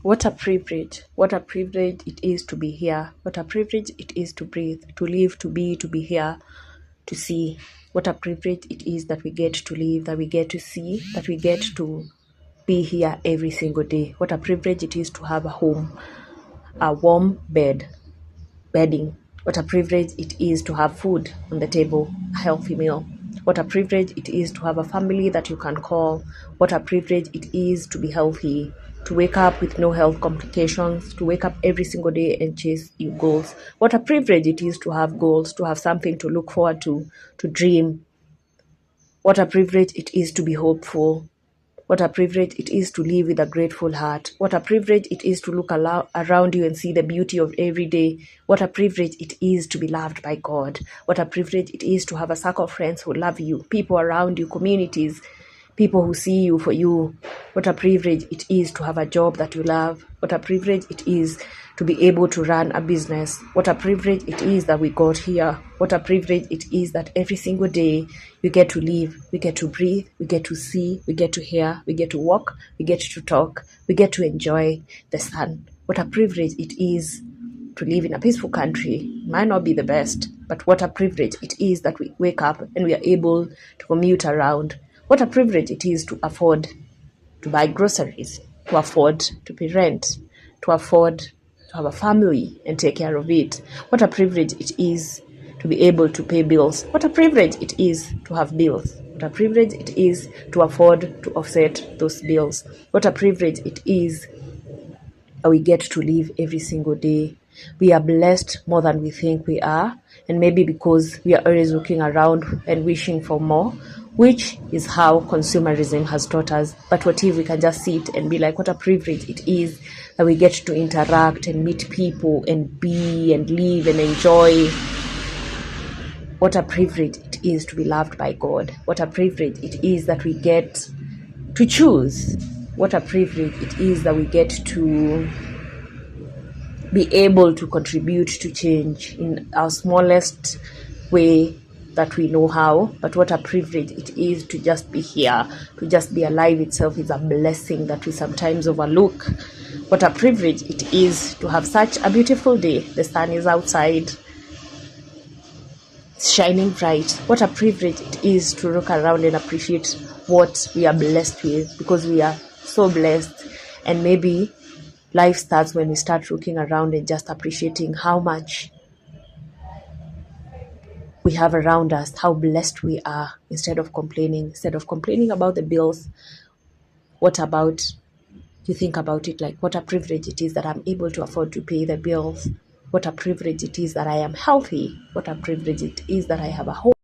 What a privilege. What a privilege it is to be here. What a privilege it is to breathe, to live, to be here, to see. What a privilege it is that we get to live, that we get to see, that we get to be here every single day. What a privilege it is to have a home, a warm bedding. What a privilege it is to have food on the table, a healthy meal. What a privilege it is to have a family that you can call. What a privilege it is to be healthy, to wake up with no health complications, to wake up every single day and chase your goals. What a privilege it is to have goals, to have something to look forward to dream. What a privilege it is to be hopeful. What a privilege it is to live with a grateful heart. What a privilege it is to look around you and see the beauty of every day. What a privilege it is to be loved by God. What a privilege it is to have a circle of friends who love you, people around you, communities, people who see you for you. What a privilege it is to have a job that you love. What a privilege it is to be able to run a business. What a privilege it is that we got here. What a privilege it is that every single day we get to live, we get to breathe, we get to see, we get to hear, we get to walk, we get to talk, we get to enjoy the sun. What a privilege it is to live in a peaceful country. It might not be the best, but what a privilege it is that we wake up and we are able to commute around. What a privilege it is to afford to buy groceries, to afford to pay rent, to afford to have a family and take care of it. What a privilege it is to be able to pay bills. What a privilege it is to have bills. What a privilege it is to afford to offset those bills. What a privilege it is that we get to live every single day. We are blessed more than we think we are, and maybe because we are always looking around and wishing for more, which is how consumerism has taught us. But what if we can just sit and be like, what a privilege it is that we get to interact and meet people and be and live and enjoy. What a privilege it is to be loved by God. What a privilege it is that we get to choose. What a privilege it is that we get to be able to contribute to change in our smallest way that we know how. But what a privilege it is to just be here, to just be alive itself is a blessing that we sometimes overlook. What a privilege it is to have such a beautiful day. The sun is outside, it's shining bright. What a privilege it is to look around and appreciate what we are blessed with, because we are so blessed. And maybe life starts when we start looking around and just appreciating how much we have around us, how blessed we are, instead of complaining. Instead of complaining about the bills, what about you think about it like, what a privilege it is that I'm able to afford to pay the bills. What a privilege it is that I am healthy. What a privilege it is that I have a home.